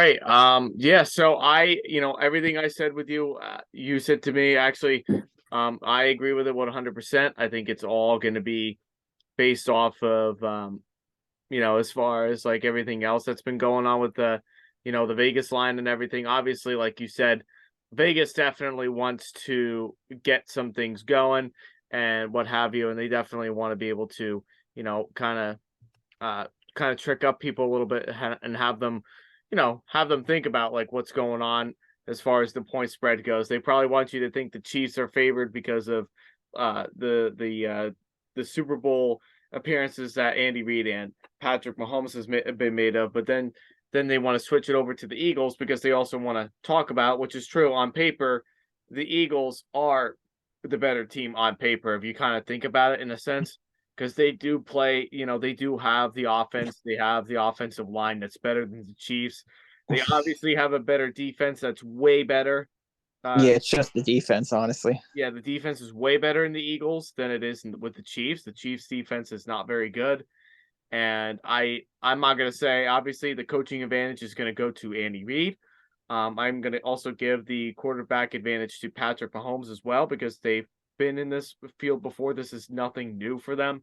right. Yeah. So everything I said with you, you said to me. Actually, I agree with it 100%. I think it's all going to be based off of, as far as like everything else that's been going on with the Vegas line and everything. Obviously, like you said, Vegas definitely wants to get some things going and what have you, and they definitely want to be able to, you know, kind of uh, kind of trick up people a little bit and have them think about like what's going on as far as the point spread goes. They probably want you to think the Chiefs are favored because of the Super Bowl appearances that Andy Reid and Patrick Mahomes has been made of, but then they want to switch it over to the Eagles because they also want to talk about, which is true on paper, the Eagles are the better team on paper if you kind of think about it in a sense because they do play, they do have the offense. They have the offensive line that's better than the Chiefs. They obviously have a better defense that's way better. Uh, Yeah, it's just the defense, honestly. yeah, the defense is way better in the Eagles than it is with the Chiefs. The Chiefs defense is not very good. And I'm not gonna say obviously the coaching advantage is gonna go to Andy Reid. I'm gonna also give the quarterback advantage to Patrick Mahomes as well because they've been in this field before. This is nothing new for them.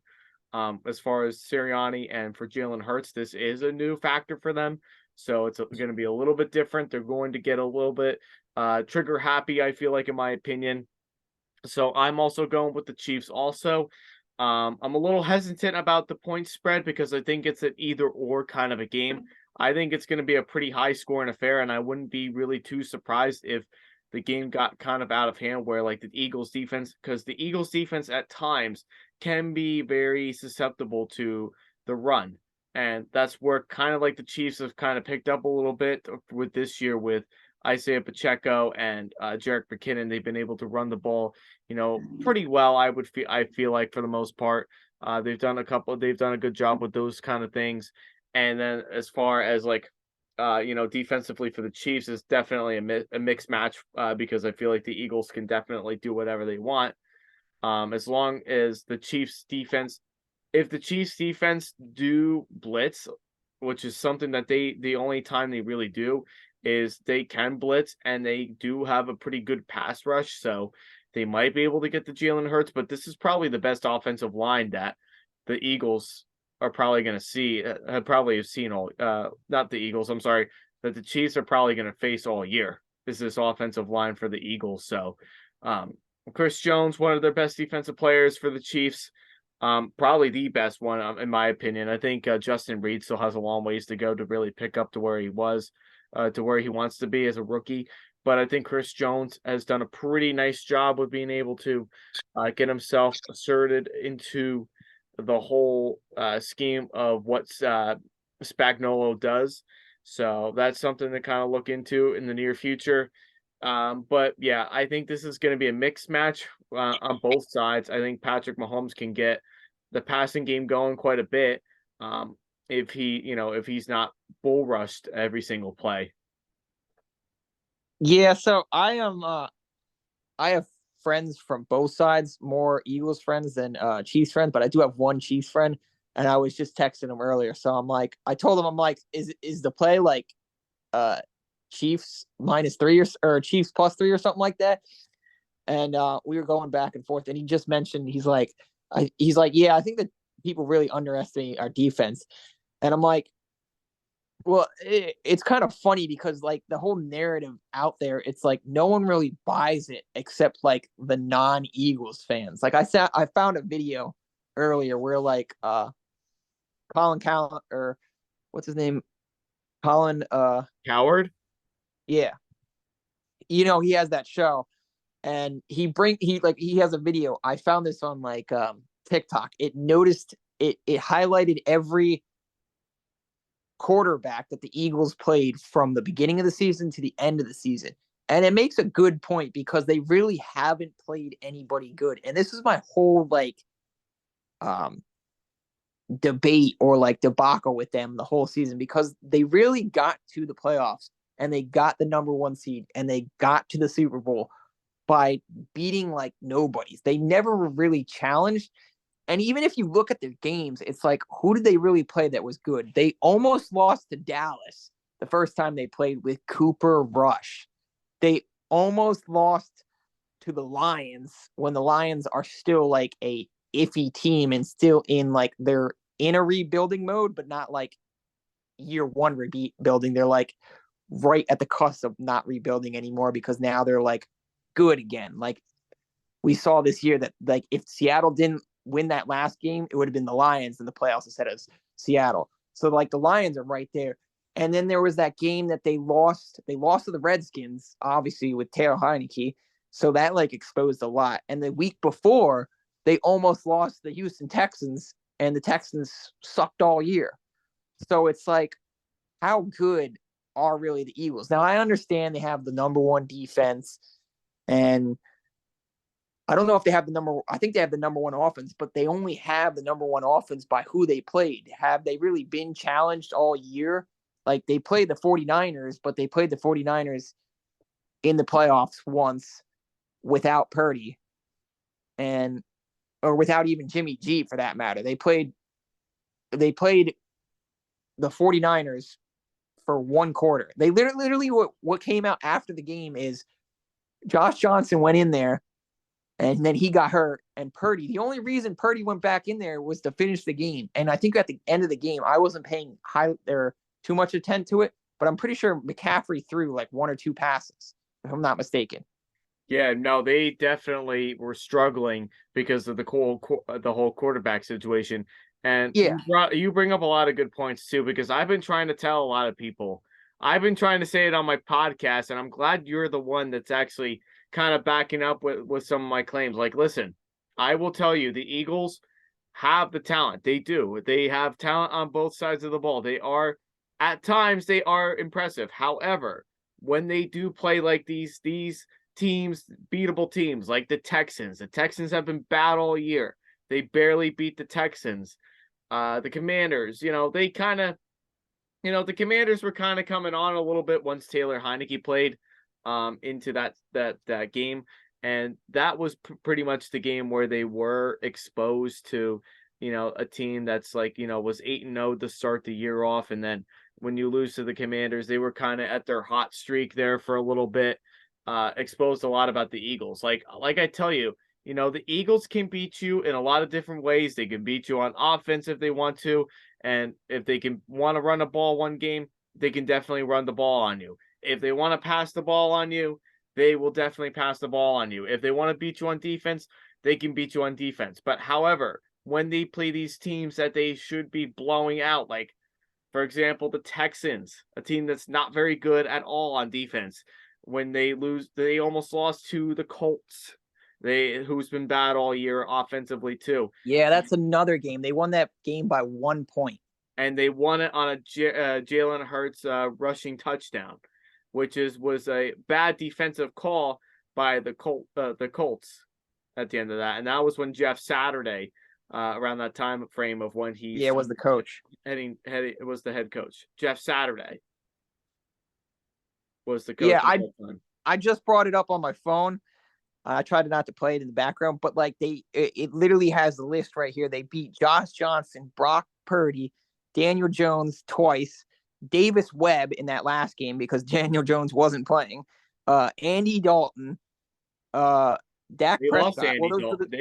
As far as Sirianni and for Jalen Hurts, this is a new factor for them. So it's going to be a little bit different. They're going to get a little bit trigger happy, I feel like, in my opinion. So I'm also going with the Chiefs also. I'm a little hesitant about the point spread because I think it's an either or kind of a game. I think it's going to be a pretty high scoring affair, and I wouldn't be really too surprised if the game got kind of out of hand where like the Eagles defense, because the Eagles defense at times can be very susceptible to the run. And that's where kind of like the Chiefs have kind of picked up a little bit with this year with Isaiah Pacheco and Jerick McKinnon. They've been able to run the ball, pretty well. I feel like for the most part, they've done a good job with those kind of things. And then as far as like, defensively for the Chiefs is definitely a mixed match because I feel like the Eagles can definitely do whatever they want. As long as if the Chiefs defense do blitz, which is something that the only time they really do is they can blitz and they do have a pretty good pass rush. So they might be able to get the Jalen Hurts, but this is probably the best offensive line that the Eagles are probably going to see, probably have seen all, not the Eagles, I'm sorry, that the Chiefs are probably going to face all year is this offensive line for the Eagles. So, Chris Jones, one of their best defensive players for the Chiefs, probably the best one in my opinion. I think Justin Reed still has a long ways to go to really pick up to where he was, to where he wants to be as a rookie. But I think Chris Jones has done a pretty nice job with being able to get himself asserted into the whole scheme of what Spagnuolo does. So that's something to kind of look into in the near future. But yeah, I think this is going to be a mixed match on both sides. I think Patrick Mahomes can get the passing game going quite a bit if he's not bull rushed every single play. Yeah, so I have friends from both sides, more Eagles friends than Chiefs friends, but I do have one Chiefs friend, and I was just texting him earlier. So I told him, I'm like, is the play like Chiefs -3 or Chiefs +3 or something like that? And we were going back and forth, and he just mentioned he's like, yeah, I think that people really underestimate our defense, and I'm like, well, it's kind of funny because like the whole narrative out there, it's like no one really buys it except like the non-Eagles fans. Like I found a video earlier where like Colin Callan or what's his name? Colin Coward? yeah. He has that show and he has a video. I found this on like TikTok. It highlighted every quarterback that the Eagles played from the beginning of the season to the end of the season. And it makes a good point because they really haven't played anybody good. And this is my whole like debate or like debacle with them the whole season because they really got to the playoffs and they got the number 1 seed and they got to the Super Bowl by beating like nobodies. They never were really challenged. And even if you look at their games, it's like, who did they really play that was good? They almost lost to Dallas the first time they played with Cooper Rush. They almost lost to the Lions when the Lions are still like a iffy team and still in like they're in a rebuilding mode, but not like year one rebuilding. They're like right at the cusp of not rebuilding anymore because now they're like good again. Like we saw this year that like if Seattle didn't win that last game, it would have been the Lions in the playoffs instead of Seattle. So like the Lions are right there. And then there was that game that they lost. They lost to the Redskins, obviously with Taylor Heineke. So that like exposed a lot. And the week before, they almost lost to the Houston Texans, and the Texans sucked all year. So it's like, how good are really the Eagles? Now I understand they have the number one defense, and I don't know if they have the number. I think they have the number one offense, but they only have the number one offense by who they played. Have they really been challenged all year? Like they played the 49ers, but they played the 49ers in the playoffs once without Purdy or without even Jimmy G for that matter. They played the 49ers for one quarter. They literally what came out after the game is Josh Johnson went in there and then he got hurt. And Purdy, the only reason Purdy went back in there was to finish the game. And I think at the end of the game, I wasn't paying too much attention to it, but I'm pretty sure McCaffrey threw like one or two passes, if I'm not mistaken. Yeah, no, they definitely were struggling because of the whole quarterback situation. And Yeah. you bring up a lot of good points too, because I've been trying to tell a lot of people. I've been trying to say it on my podcast, and I'm glad you're the one that's actually kind of backing up with some of my claims. Like, listen, I will tell you, the Eagles have the talent. They do. They have talent on both sides of the ball. At times, they are impressive. However, when they do play like these teams, beatable teams like the Texans have been bad all year. They barely beat the Texans. The Commanders, the Commanders were kind of coming on a little bit once Taylor Heineke played into that game, and that was pretty much the game where they were exposed to a team that's like was 8-0 to start the year off, and then when you lose to the Commanders, they were kind of at their hot streak there for a little bit. Exposed a lot about the Eagles. Like I tell you, the Eagles can beat you in a lot of different ways. They can beat you on offense if they want to, and if they can want to run a ball one game, they can definitely run the ball on you. If they want to pass the ball on you, they will definitely pass the ball on you. If they want to beat you on defense, they can beat you on defense. But however, when they play these teams that they should be blowing out, like for example, the Texans, a team that's not very good at all on defense, when they lose, they almost lost to the Colts, who's been bad all year offensively too. Yeah, that's another game. They won that game by 1 point. And they won it on a Jalen Hurts rushing touchdown, which was a bad defensive call by the Colts at the end of that. And that was when Jeff Saturday, around that time frame of when he was the coach. It was the head coach. Jeff Saturday was the coach. Yeah, I just brought it up on my phone. I tried not to play it in the background, but like it literally has the list right here. They beat Josh Johnson, Brock Purdy, Daniel Jones twice, Davis Webb in that last game because Daniel Jones wasn't playing, Andy Dalton, Dak Prescott. They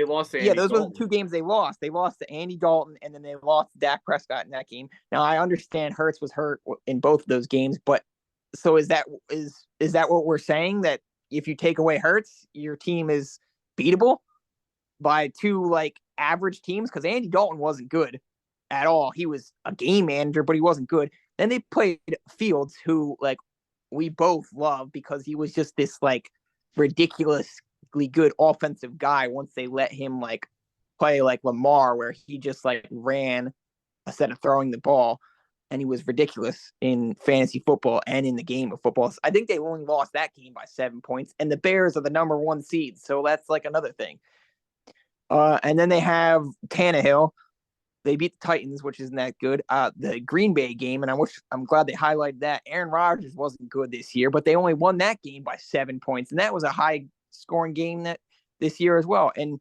lost to Andy Yeah, those Dalton. were the two games they lost. They lost to Andy Dalton, and then they lost to Dak Prescott in that game. Now I understand Hurts was hurt in both of those games, but so is that what we're saying, that if you take away Hurts, your team is beatable by two like average teams? Because Andy Dalton wasn't good at all. He was a game manager, but he wasn't good. Then they played Fields, who like we both love because he was just this like ridiculously good offensive guy once they let him like play like Lamar, where he just like ran instead of throwing the ball. And he was ridiculous in fantasy football and in the game of football. I think they only lost that game by 7 points, and the Bears are the number one seed. So that's like another thing. And then they have Tannehill. They beat the Titans, which isn't that good. The Green Bay game, and I'm glad they highlighted that. Aaron Rodgers wasn't good this year, but they only won that game by 7 points, and that was a high scoring game this year as well. And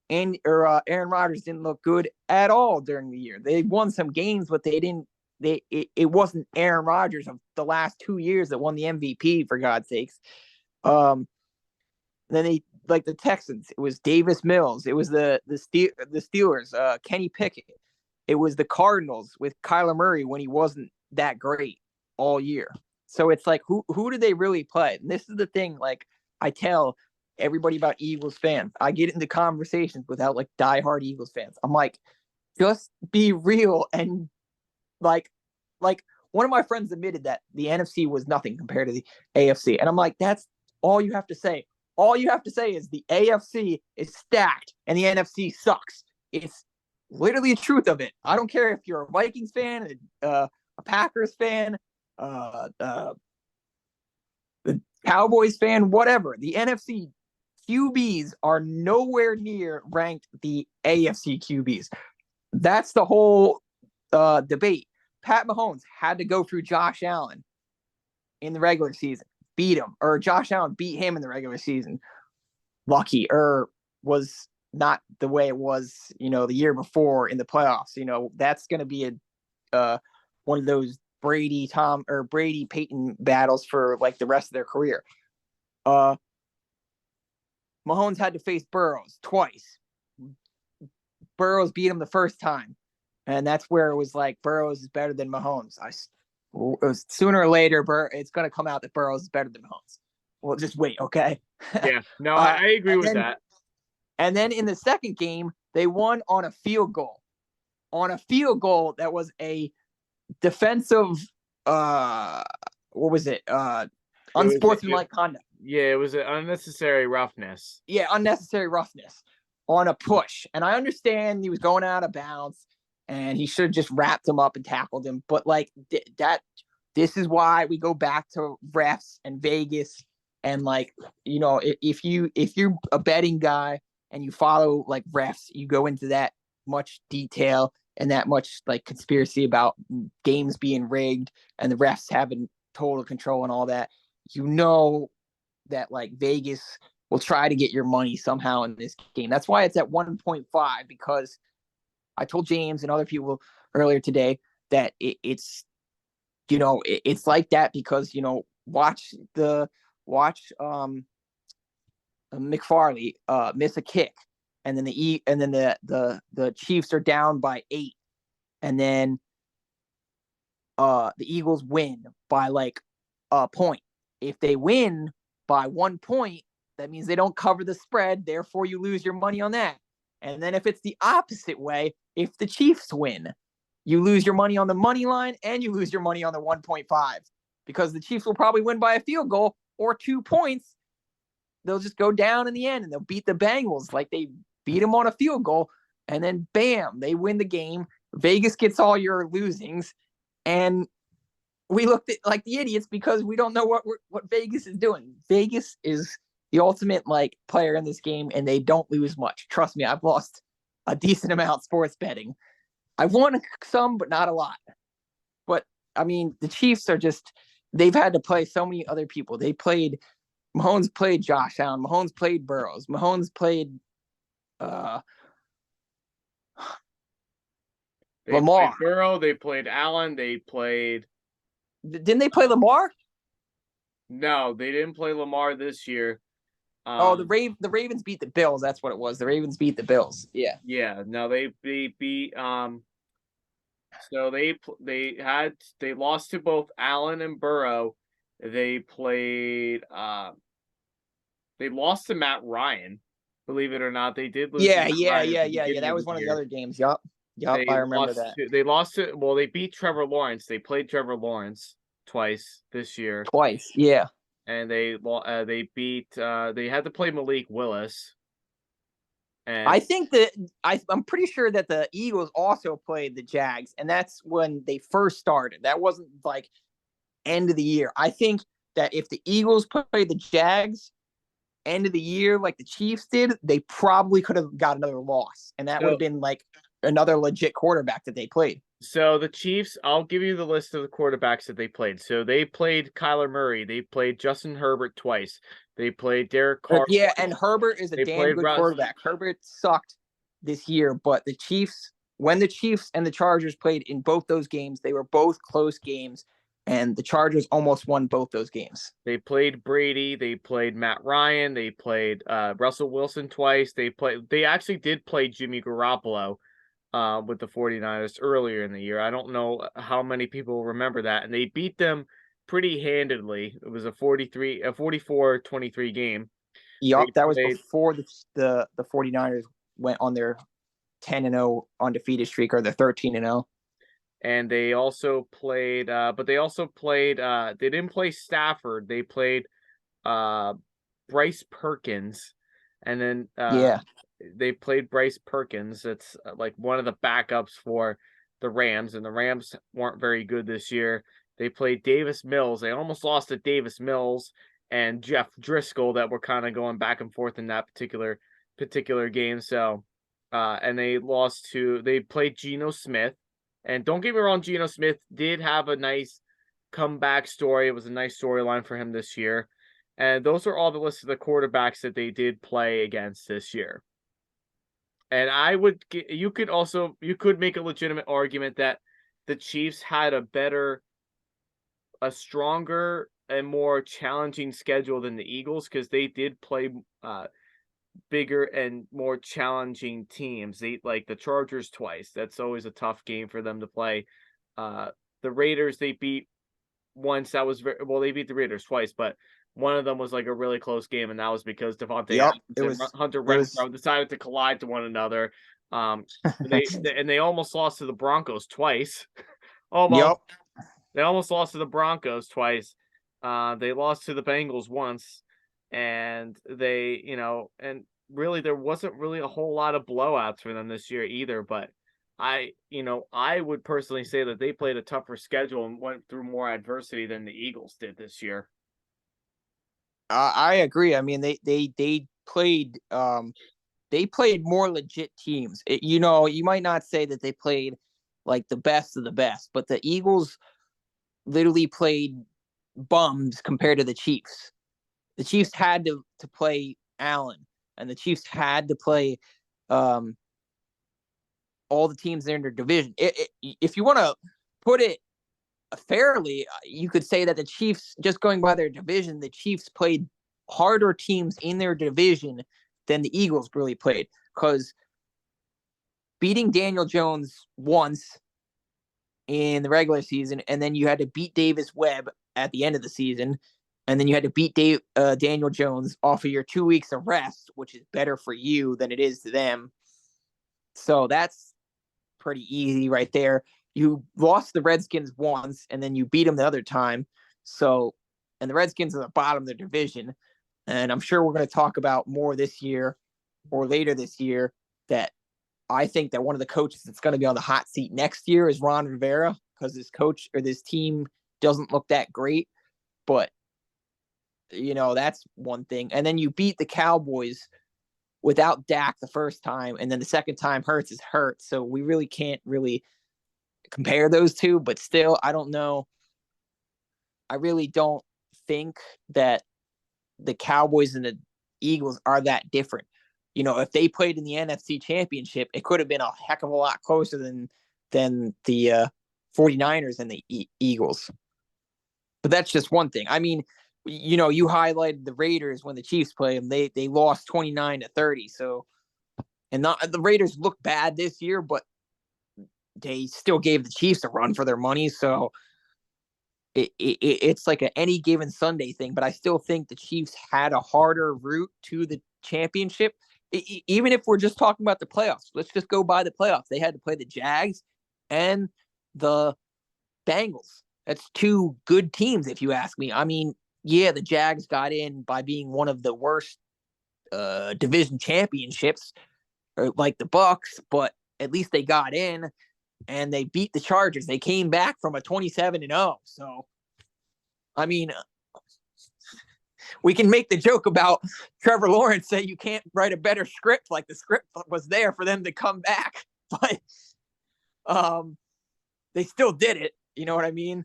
Aaron Rodgers didn't look good at all during the year. They won some games, but they didn't it wasn't Aaron Rodgers of the last 2 years that won the MVP, for God's sakes. Then they, like the Texans, it was Davis Mills. It was the Steelers, Kenny Pickett. It was the Cardinals with Kyler Murray when he wasn't that great all year. So it's like, who did they really play? And this is the thing, like I tell everybody about Eagles fans. I get into conversations without like diehard Eagles fans. I'm like, just be real. And like one of my friends admitted that the NFC was nothing compared to the AFC. And I'm like, that's all you have to say. All you have to say is the AFC is stacked and the NFC sucks. It's literally the truth of it. I don't care if you're a Vikings fan, a Packers fan, the Cowboys fan, whatever. The NFC QBs are nowhere near ranked the AFC QBs. That's the whole debate. Pat Mahomes had to go through Josh Allen in the regular season. Beat him, or Josh Allen beat him in the regular season. Lucky, or was not the way it was, the year before in the playoffs. That's going to be one of those Brady Peyton battles for like the rest of their career. Mahomes had to face Burrows twice. Burrows beat him the first time, and that's where it was like Burrows is better than Mahomes. Sooner or later, it's going to come out that Burrows is better than Mahomes. Well, just wait, okay? Yeah, no, I agree with that. And then in the second game, they won on a field goal. On a field goal that was a defensive, what was it? Unsportsmanlike conduct. Yeah, it was an unnecessary roughness. Yeah, unnecessary roughness on a push. And I understand he was going out of bounds, and he should have just wrapped him up and tackled him. But like this is why we go back to refs and Vegas. And like, if you're a betting guy and you follow like refs, you go into that much detail and that much like conspiracy about games being rigged and the refs having total control and all that, that like Vegas will try to get your money somehow in this game. That's why it's at 1.5, because I told James and other people earlier today that it's like that because, watch McFarley miss a kick, and then the Chiefs are down by 8, and then the Eagles win by like a point. If they win by 1 point, that means they don't cover the spread, therefore you lose your money on that. And then if it's the opposite way, if the Chiefs win, you lose your money on the money line and you lose your money on the 1.5, because the Chiefs will probably win by a field goal or 2 points. They'll just go down in the end and they'll beat the Bengals like they beat them on a field goal. And then bam, they win the game. Vegas gets all your losings. And we looked at like the idiots because we don't know what Vegas is doing. Vegas is the ultimate like player in this game, and they don't lose much. Trust me, I've lost a decent amount sports betting. I've won some, but not a lot. But I mean, the Chiefs are they've had to play so many other people. Mahomes played Josh Allen. Mahomes played Burrows. Mahomes played Lamar. Played Burrow. They played Allen. They played. Didn't they play Lamar? No, they didn't play Lamar this year. The Ravens beat the Bills. That's what it was. The Ravens beat the Bills. Yeah. Yeah. No, they beat. So they lost to both Allen and Burrow. They played. They lost to Matt Ryan. Believe it or not, they did lose. Yeah. That was one of the other games. Yup. I remember that. They beat Trevor Lawrence. They played Trevor Lawrence twice this year. Twice, yeah. And they beat. They had to play Malik Willis. And I think that I'm pretty sure that the Eagles also played the Jags, and that's when they first started. That wasn't like end of the year. I think that if the Eagles played the Jags end of the year like the Chiefs did, they probably could have got another loss, and that would have been like another legit quarterback that they played. So the Chiefs, I'll give you the list of the quarterbacks that they played. So they played Kyler Murray. They played Justin Herbert twice. They played Derek Carr. Yeah, and Herbert is a damn good quarterback. Herbert sucked this year, but the Chiefs when the Chiefs and the Chargers played in both those games, they were both close games, and the Chargers almost won both those games. They played Brady, they played Matt Ryan, they played Russell Wilson twice. They actually did play Jimmy Garoppolo with the 49ers earlier in the year. I don't know how many people remember that, and they beat them pretty handedly. It was a 44-23 game. Yup, They that was played before the 49ers went on their 10-0 undefeated streak, or their 13-0. and they also played they didn't play Stafford. They played Bryce Perkins, and then Yeah. they played Bryce Perkins. It's like one of the backups for the Rams, and the Rams weren't very good this year. They played Davis Mills. They almost lost to Davis Mills and Jeff Driscoll, that were kind of going back and forth in that particular game. So, and they played Geno Smith. And don't get me wrong, Geno Smith did have a nice comeback story. It was a nice storyline for him this year. And those are all the list of the quarterbacks that they did play against this year. And you could make a legitimate argument that the Chiefs had a stronger and more challenging schedule than the Eagles, because they did play bigger and more challenging teams. They like the Chargers twice. That's always a tough game for them to play. The Raiders they beat once. That was they beat the Raiders twice, but one of them was like a really close game, and that was because Devontae Adams and Hunter Renfrow decided to collide to one another. They almost lost to the Broncos twice. Almost. Yep. They almost lost to the Broncos twice. They lost to the Bengals once, and and really there wasn't really a whole lot of blowouts for them this year either. But I would personally say that they played a tougher schedule and went through more adversity than the Eagles did this year. I agree. I mean, they played more legit teams. You might not say that they played like the best of the best, but the Eagles literally played bums compared to the Chiefs. The Chiefs had to play Allen, and the Chiefs had to play all the teams in their division. If you want to put it fairly, you could say that the Chiefs, just going by their division, the Chiefs played harder teams in their division than the Eagles really played, because beating Daniel Jones once in the regular season, and then you had to beat Davis Webb at the end of the season, and then you had to beat Daniel Jones off of your 2 weeks of rest, which is better for you than it is to them. So that's pretty easy right there. You lost the Redskins once, and then you beat them the other time. So, and the Redskins are the bottom of the division. And I'm sure we're going to talk about more this year or later this year, that I think that one of the coaches that's going to be on the hot seat next year is Ron Rivera, because this team doesn't look that great. But, that's one thing. And then you beat the Cowboys without Dak the first time, and then the second time Hurts is hurt. So we really can't compare those two, but still, I don't know. I really don't think that the Cowboys and the Eagles are that different. If they played in the NFC Championship, it could have been a heck of a lot closer than the 49ers and the Eagles. But that's just one thing. I mean, you highlighted the Raiders when the Chiefs played them. They lost 29-30. So, and the Raiders look bad this year, but they still gave the Chiefs a run for their money. So it's like any given Sunday thing. But I still think the Chiefs had a harder route to the championship. Even if we're just talking about the playoffs, let's just go by the playoffs. They had to play the Jags and the Bengals. That's two good teams, if you ask me. I mean, yeah, the Jags got in by being one of the worst division championships, like the Bucks, but at least they got in, and they beat the Chargers. They came back from a 27-0. So, I mean, we can make the joke about Trevor Lawrence say you can't write a better script, like the script was there for them to come back, but they still did it. You know what I mean?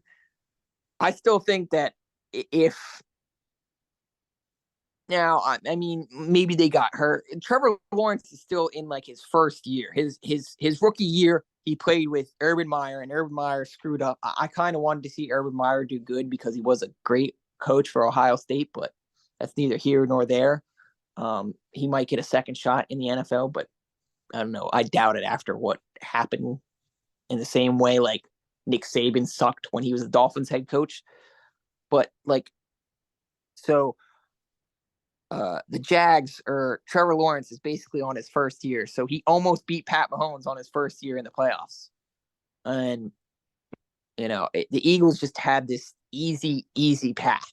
I still think that if Now, I mean, maybe they got hurt. Trevor Lawrence is still in like his first year. His rookie year, he played with Urban Meyer, and Urban Meyer screwed up. I kind of wanted to see Urban Meyer do good because he was a great coach for Ohio State, but that's neither here nor there. He might get a second shot in the NFL, but I don't know. I doubt it after what happened. In the same way, like Nick Saban sucked when he was the Dolphins head coach, but like so the Jags or Trevor Lawrence is basically on his first year. So he almost beat Pat Mahomes on his first year in the playoffs. And, the Eagles just had this easy path.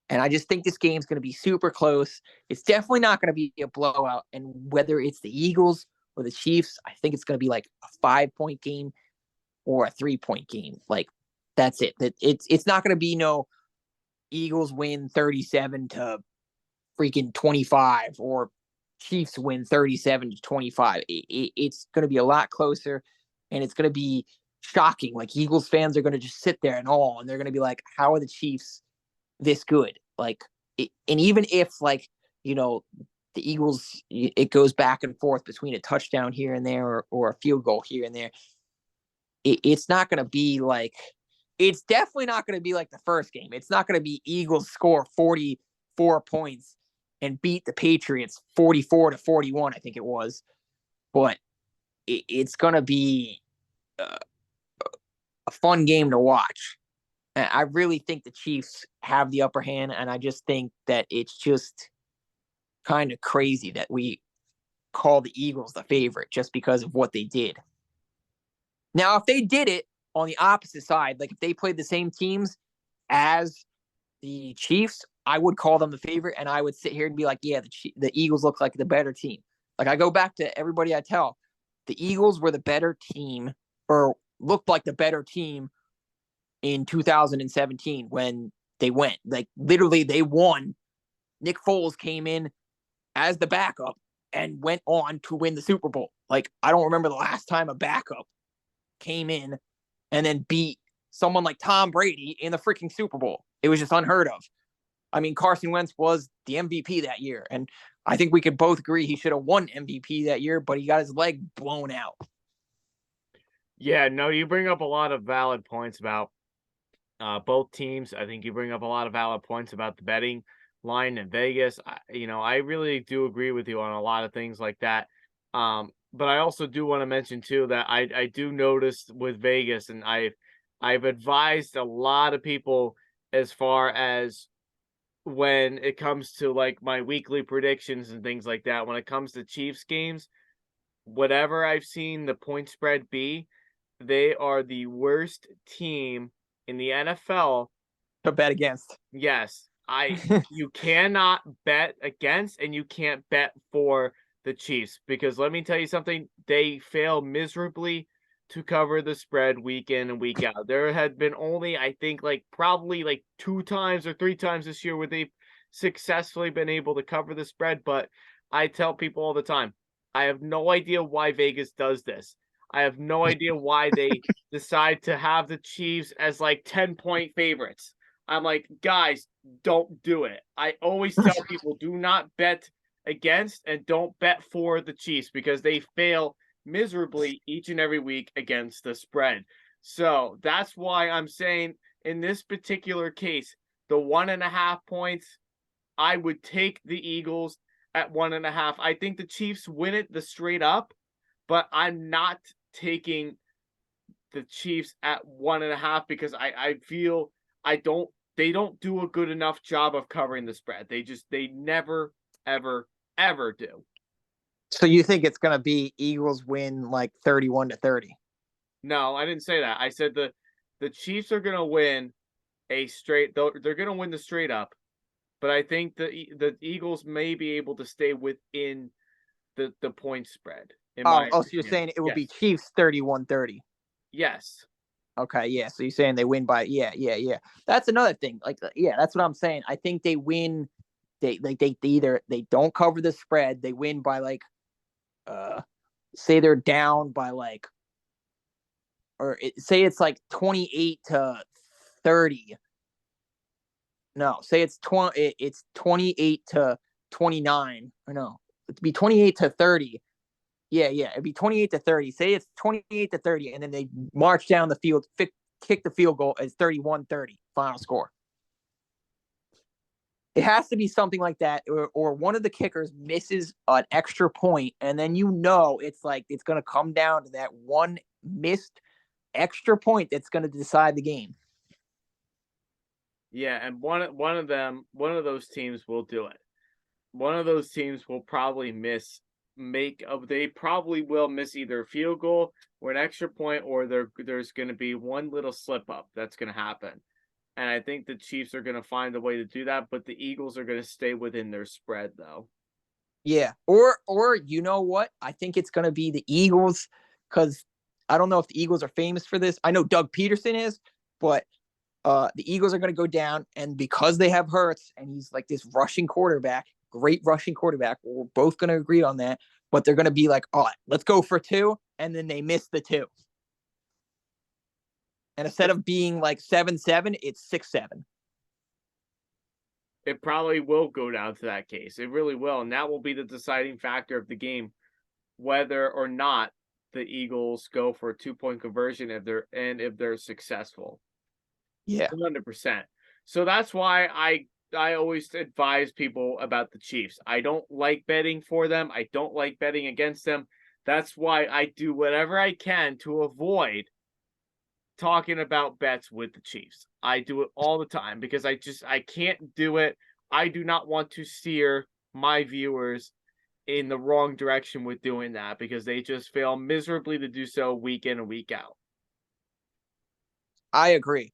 And I just think this game's going to be super close. It's definitely not going to be a blowout. And whether it's the Eagles or the Chiefs, I think it's going to be like a 5-point game or a 3-point game. Like, that's it. It's not going to be no Eagles win 37 to freaking 25 or Chiefs win 37-25. It's going to be a lot closer, and it's going to be shocking. Like, Eagles fans are going to just sit there and all, and they're going to be like, how are the Chiefs this good? Like, and even if, like, the Eagles, it goes back and forth between a touchdown here and there or a field goal here and there, it's not going to be like, it's definitely not going to be like the first game. It's not going to be Eagles score 44 points and beat the Patriots 44-41, I think it was. But it's going to be a fun game to watch. And I really think the Chiefs have the upper hand, and I just think that it's just kind of crazy that we call the Eagles the favorite just because of what they did. Now, if they did it on the opposite side, like if they played the same teams as the Chiefs, I would call them the favorite, and I would sit here and be like, yeah, the Eagles look like the better team. Like, I go back to everybody I tell, the Eagles were the better team, or looked like the better team in 2017 when they went. Like, literally, they won. Nick Foles came in as the backup and went on to win the Super Bowl. Like, I don't remember the last time a backup came in and then beat someone like Tom Brady in the freaking Super Bowl. It was just unheard of. I mean, Carson Wentz was the MVP that year, and I think we could both agree he should have won MVP that year, but he got his leg blown out. Yeah, no, you bring up a lot of valid points about both teams. I think you bring up a lot of valid points about the betting line in Vegas. I really do agree with you on a lot of things like that. But I also do want to mention too that I do notice with Vegas, and I've advised a lot of people as far as when it comes to like my weekly predictions and things like that. When it comes to Chiefs games, whatever I've seen the point spread be, they are the worst team in the NFL. To bet against. Yes, you cannot bet against and you can't bet for the Chiefs because let me tell you something, they fail miserably to cover the spread week in and week out. There had been only, I think, like probably like 2 times or 3 times this year where they've successfully been able to cover the spread. But I tell people all the time, I have no idea why Vegas does this. I have no idea why they decide to have the Chiefs as like 10-point favorites. I'm like, guys, don't do it. I always tell people, do not bet against and don't bet for the Chiefs because they fail miserably each and every week against the spread. So that's why I'm saying in this particular case, the 1.5 points, I would take the Eagles at 1.5. I think the Chiefs win it the straight up, but I'm not taking the Chiefs at 1.5 because I feel they don't do a good enough job of covering the spread. They never, ever do. So you think it's going to be Eagles win like 31-30? No, I didn't say that. I said the Chiefs are going to win a straight. They're going to win the straight up, but I think the Eagles may be able to stay within the point spread. So you're saying it will be Chiefs 31-30? Yes. Okay, yeah. So you're saying they win by yeah. That's another thing. Like, yeah, that's what I'm saying. I think they win. They either they don't cover the spread. They win by like, say they're down by like, say it's like 28-30. No, say it's 28-29. Or no, it'd be 28-30. Yeah, it'd be 28-30. Say it's 28-30, and then they march down the field, kick the field goal as 31-30 final score. It has to be something like that, or one of the kickers misses an extra point, and then it's like it's going to come down to that one missed extra point that's going to decide the game. Yeah, and one of those teams will do it. One of those teams will probably they probably will miss either a field goal or an extra point, or there's going to be one little slip up that's going to happen. And I think the Chiefs are going to find a way to do that, but the Eagles are going to stay within their spread, though. Yeah, or you know what? I think it's going to be the Eagles, because I don't know if the Eagles are famous for this. I know Doug Peterson is, but the Eagles are going to go down, and because they have Hurts and he's like this rushing quarterback, great rushing quarterback, we're both going to agree on that. But they're going to be like, "Oh, let's go for two," and then they miss the two. And instead of being like 7-7, it's 6-7. It probably will go down to that case. It really will. And that will be the deciding factor of the game, whether or not the Eagles go for a 2-point conversion if they're successful. Yeah. 100%. So that's why I always advise people about the Chiefs. I don't like betting for them. I don't like betting against them. That's why I do whatever I can to avoid talking about bets with the Chiefs. I do it all the time because I can't do it. I do not want to steer my viewers in the wrong direction with doing that, because they just fail miserably to do so week in and week out. I agree.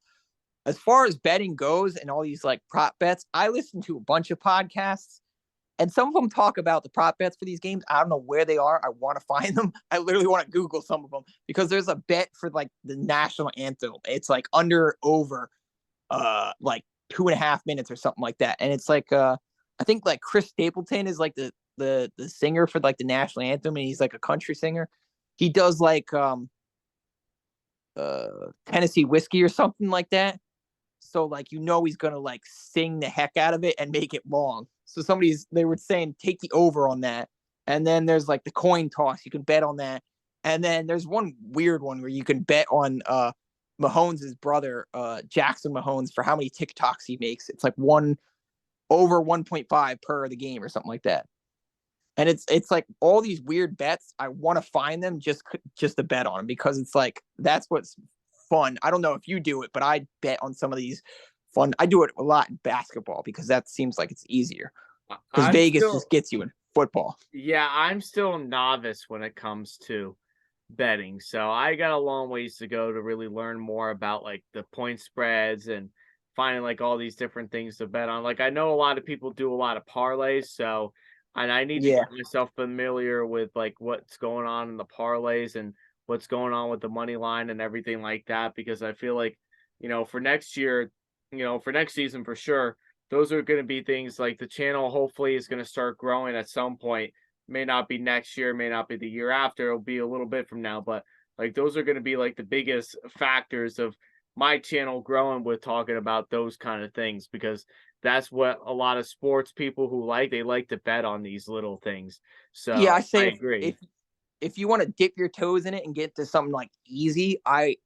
As far as betting goes and all these like prop bets, I listen to a bunch of podcasts, and some of them talk about the prop bets for these games. I don't know where they are. I want to find them. I literally want to Google some of them, because there's a bet for like the national anthem. It's like over like 2.5 minutes or something like that. And it's like I think like Chris Stapleton is like the singer for like the national anthem, and he's like a country singer. He does like Tennessee whiskey or something like that. So like he's gonna like sing the heck out of it and make it long. So they were saying take the over on that. And then there's like the coin toss, you can bet on that. And then there's one weird one where you can bet on Mahomes' brother, Jackson Mahomes, for how many TikToks he makes. It's like over 1.5 per the game or something like that. And it's like all these weird bets. I want to find them just to bet on them, because it's like that's what's fun. I don't know if you do it, but I bet on some of these fun. I do it a lot in basketball because that seems like it's easier, because Vegas just gets you in football. Yeah, I'm still a novice when it comes to betting, so I got a long ways to go to really learn more about like the point spreads and finding like all these different things to bet on. Like I know a lot of people do a lot of parlays, so and I need to get myself familiar with like what's going on in the parlays and what's going on with the money line and everything like that, because I feel like, for next year, for next season for sure, those are going to be things like the channel hopefully is going to start growing at some point. May not be next year, may not be the year after, it'll be a little bit from now, but like those are going to be like the biggest factors of my channel growing, with talking about those kind of things, because that's what a lot of sports people they like to bet on these little things. So yeah, I say agree. If you want to dip your toes in it and get to something like easy, I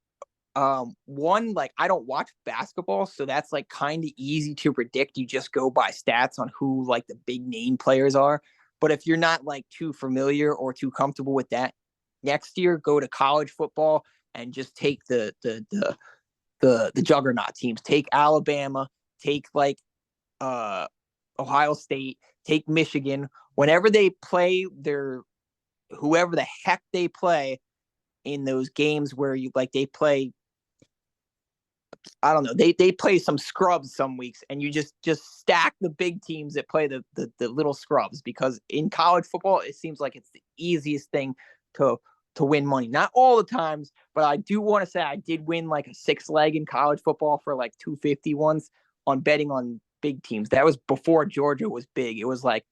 don't watch basketball, so that's like kind of easy to predict. You just go by stats on who like the big name players are. But if you're not like too familiar or too comfortable with that, next year go to college football and just take the juggernaut teams. Take Alabama, take like Ohio State, take Michigan. Whenever they play whoever the heck they play in those games where they play, I don't know, they play some scrubs some weeks, and you just stack the big teams that play the little scrubs, because in college football it seems like it's the easiest thing to win money. Not all the times, but I do want to say I did win like a 6-leg in college football for like 250 once on betting on big teams. That was before Georgia was big. It was like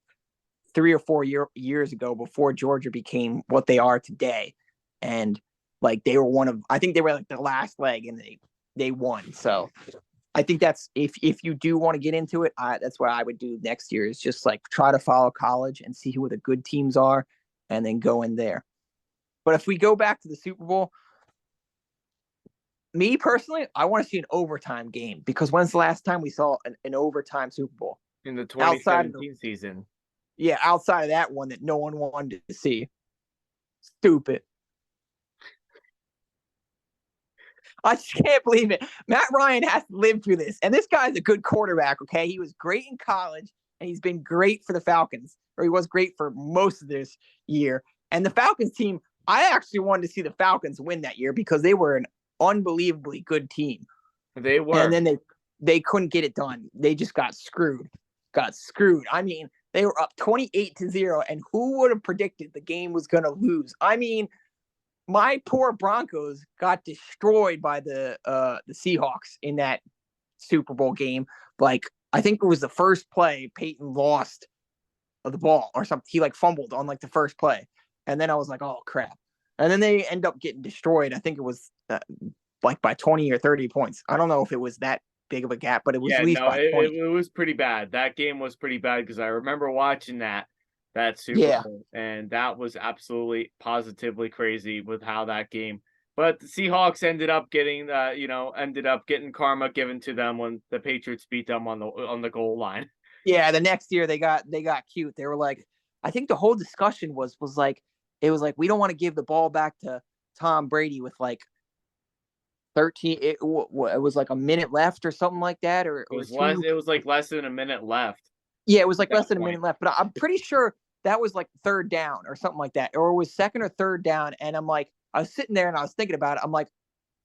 3 or 4 years ago, before Georgia became what they are today. And like they were I think they were like the last leg, and they won. So I think that's if you do want to get into it, that's what I would do next year is just like try to follow college and see who the good teams are and then go in there. But if we go back to the Super Bowl, me personally, I want to see an overtime game because when's the last time we saw an overtime Super Bowl? In the Outside of 2017 season. Yeah, outside of that one that no one wanted to see. Stupid. I just can't believe it. Matt Ryan has to live through this. And this guy's a good quarterback, okay? He was great in college, and he's been great for the Falcons, or he was great for most of this year. And the Falcons team, I actually wanted to see the Falcons win that year because they were an unbelievably good team. They were. And then they couldn't get it done. They just got screwed. I mean, they were up 28-0, and who would have predicted the game was going to lose? I mean, my poor Broncos got destroyed by the Seahawks in that Super Bowl game. Like, I think it was the first play Peyton lost the ball or something. He like fumbled on like the first play. And then I was like, oh crap. And then they end up getting destroyed. I think it was like by 20 or 30 points. I don't know if it was that big of a gap, but it was at least by 20. It was pretty bad. That game was pretty bad because I remember watching that Super Bowl, and that was absolutely positively crazy with how that game. But the Seahawks ended up getting karma given to them when the Patriots beat them on the goal line. Yeah, the next year they got cute. They were like, I think the whole discussion was like it was like we don't want to give the ball back to Tom Brady with like 13. It was like a minute left or something like that, or it was less. It was like less than a minute left. Yeah, it was like less than a minute left, but I'm pretty sure that was like third down or something like that, or it was second or third down. And I'm like, I was sitting there and I was thinking about it. I'm like,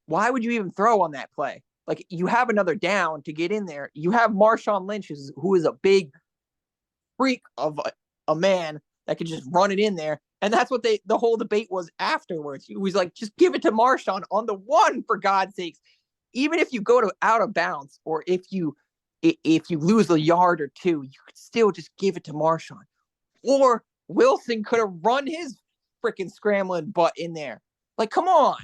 why would you even throw on that play? Like, you have another down to get in there. You have Marshawn Lynch, who is a big freak of a man that could just run it in there. And that's what the whole debate was afterwards. He was like, just give it to Marshawn on the one, for God's sakes. Even if you go to out of bounds, or if you lose a yard or two, you could still just give it to Marshawn. Or Wilson could have run his freaking scrambling butt in there. Like, come on.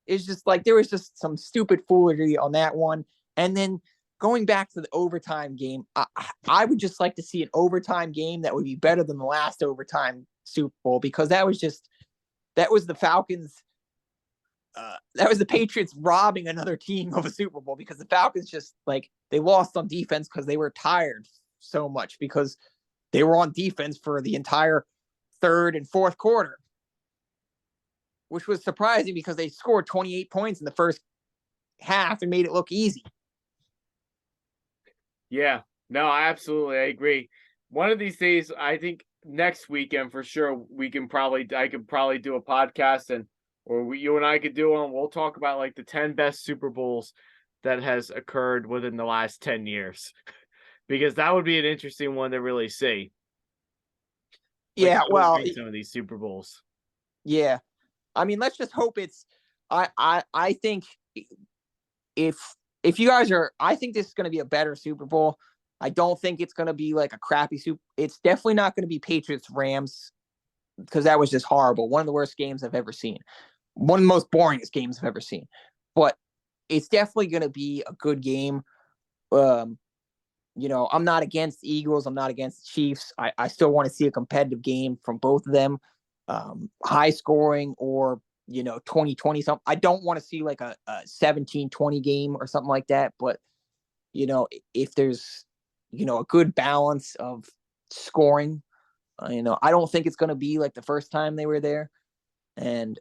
It's just like there was just some stupid foolery on that one. And then going back to the overtime game, I would just like to see an overtime game that would be better than the last overtime Super Bowl, because that was the Falcons. That was the Patriots robbing another team of a Super Bowl, because the Falcons just like they lost on defense because they were tired so much because they were on defense for the entire third and fourth quarter, which was surprising because they scored 28 points in the first half and made it look easy. Yeah, no, I agree. One of these days, I think next weekend for sure, I could probably do a podcast you and I could do one. We'll talk about like the 10 best Super Bowls that has occurred within the last 10 years, because that would be an interesting one to really see. Yeah, well, some of these Super Bowls. Yeah, I mean, let's just hope it's. I think if you guys are, I think this is going to be a better Super Bowl. I don't think it's going to be like a crappy Super. It's definitely not going to be Patriots Rams, because that was just horrible. One of the worst games I've ever seen. One of the most boringest games I've ever seen. But it's definitely going to be a good game. I'm not against the Eagles. I'm not against the Chiefs. I still want to see a competitive game from both of them. High scoring, or 20-20 something. I don't want to see like a 17-20 game or something like that. But if there's a good balance of scoring, I don't think it's going to be like the first time they were there. And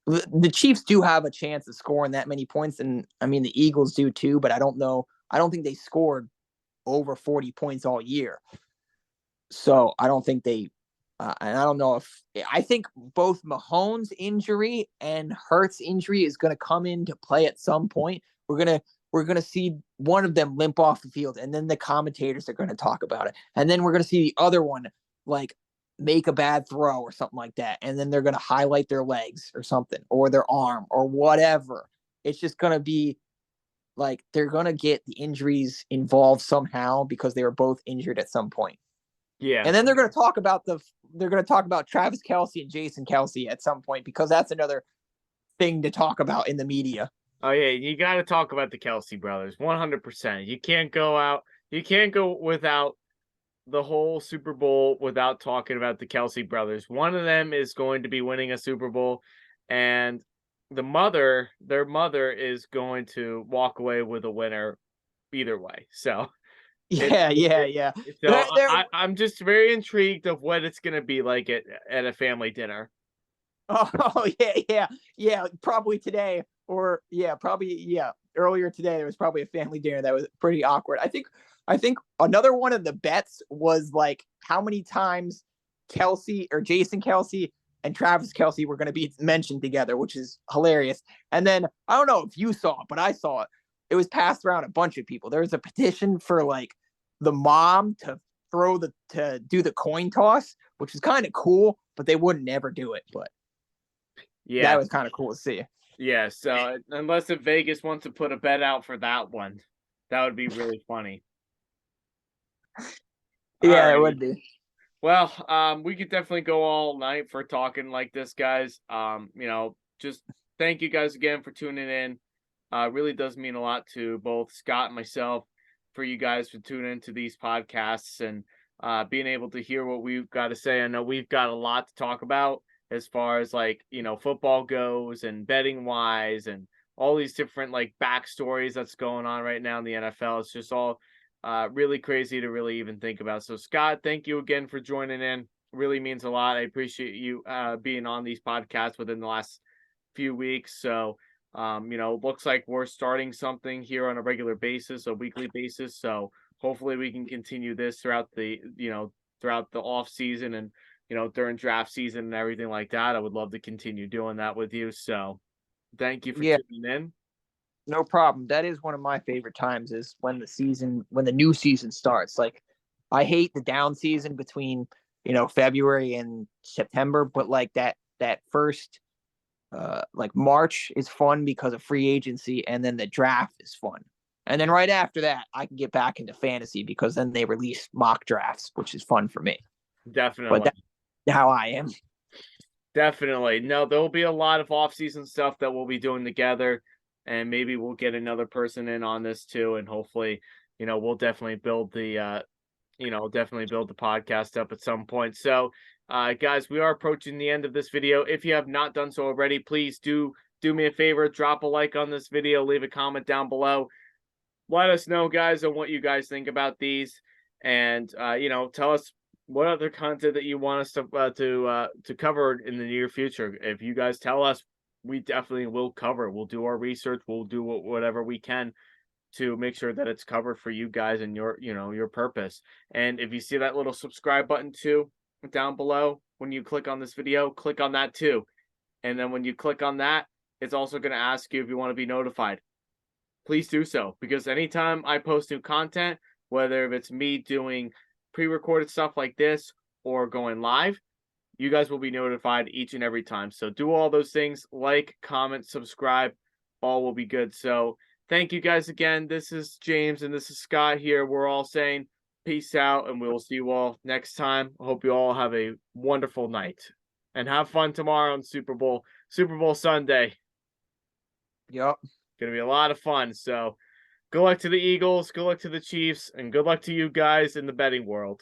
the Chiefs do have a chance of scoring that many points, and I mean the Eagles do too. But I don't know. I don't think they scored over 40 points all year. So I don't think they. And I don't know if I think both Mahomes' injury and Hurts' injury is going to come into play at some point. We're gonna see one of them limp off the field, and then the commentators are going to talk about it, and then we're going to see the other one like make a bad throw or something like that, and then they're going to highlight their legs or something, or their arm or whatever. It's just going to be like they're going to get the injuries involved somehow because they were both injured at some point. Yeah. And then they're going to talk about Travis Kelce and Jason Kelce at some point, because that's another thing to talk about in the media. Oh yeah, you got to talk about the Kelsey brothers, 100%. You can't go out. You can't go without the whole Super Bowl without talking about the Kelsey brothers. One of them is going to be winning a Super Bowl, and their mother, is going to walk away with a winner either way. So Yeah, yeah, yeah. so I'm just very intrigued of what it's going to be like at a family dinner. Oh yeah, yeah, yeah. Probably today, or yeah, probably yeah. Earlier today, there was probably a family dinner that was pretty awkward. I think another one of the bets was like how many times Kelsey or Jason Kelsey and Travis Kelsey were going to be mentioned together, which is hilarious. And then I don't know if you saw it, but I saw it. It was passed around a bunch of people. There was a petition for like the mom to do the coin toss, which is kind of cool, but they would never do it. But that Yeah, was kind of cool to see. yeah. So unless if Vegas wants to put a bet out for that one, that would be really funny. All Yeah, it righty. would be. Well, we could definitely go all night for talking like this, guys. Just thank you guys again for tuning in. Really does mean a lot to both Scott and myself for you guys to tune into these podcasts and being able to hear what we've got to say. I know we've got a lot to talk about as far as like, football goes and betting wise and all these different like backstories that's going on right now in the NFL. It's just all really crazy to really even think about. So Scott, thank you again for joining in. Really means a lot. I appreciate you being on these podcasts within the last few weeks. So looks like we're starting something here on a regular basis, a weekly basis. So hopefully we can continue this throughout the off season and during draft season and everything like that. I would love to continue doing that with you. So thank you for Yeah, tuning in. no problem. That is one of my favorite times is when the new season starts. Like I hate the down season between, February and September, but like that first like March is fun because of free agency and then the draft is fun. And then right after that, I can get back into fantasy because then they release mock drafts, which is fun for me. But Definitely. that's how I am. Definitely. No, there'll be a lot of off-season stuff that we'll be doing together, and maybe we'll get another person in on this too, and hopefully, we'll definitely build the podcast up at some point. So, guys, we are approaching the end of this video. If you have not done so already, please do me a favor, drop a like on this video, leave a comment down below. Let us know, guys, on what you guys think about these, and tell us what other content that you want us to cover in the near future. If you guys tell us, we definitely will cover. We'll do our research. We'll do whatever we can to make sure that it's covered for you guys and your purpose. And if you see that little subscribe button too down below when you click on this video, click on that too. And then when you click on that, it's also going to ask you if you want to be notified. Please do so, because anytime I post new content, whether if it's me doing pre-recorded stuff like this or going live, you guys will be notified each and every time. So do all those things, like, comment, subscribe, all will be good. So thank you guys again. This is James and this is Scott here. We're all saying peace out, and we will see you all next time. I hope you all have a wonderful night and have fun tomorrow on Super Bowl Sunday. Yep. Gonna be a lot of fun. So good luck to the Eagles, good luck to the Chiefs, and good luck to you guys in the betting world.